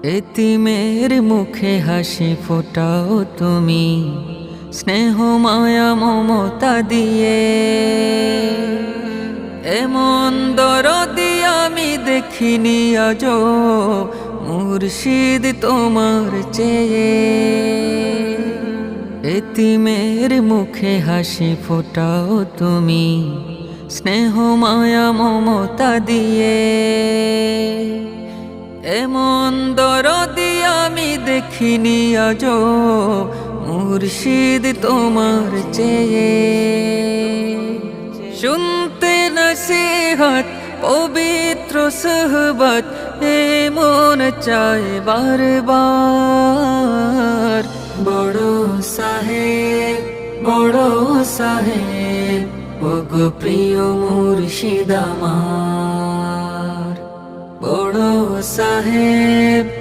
এতিমের মুখে হাসি ফোটাও তুমি, স্নেহ মায়া মমতা দিয়ে। এমন দরদি আমি দেখিনি আজো, মুর্শিদ তোমার চেয়ে। এতিমের মুখে হাসি ফোটাও তুমি, স্নেহ মায়া মমতা দিয়ে। এমন দরদি আমি দেখিনি আজো, মুর্শিদ তোমার চেয়ে। শুনতে নসিহত পবিত্র সুহবত, মন চায় বারবার। বড় সাহেব, বড় সাহেব, ওগো প্রিয় মুর্শিদ আমার। বড় সাহেব।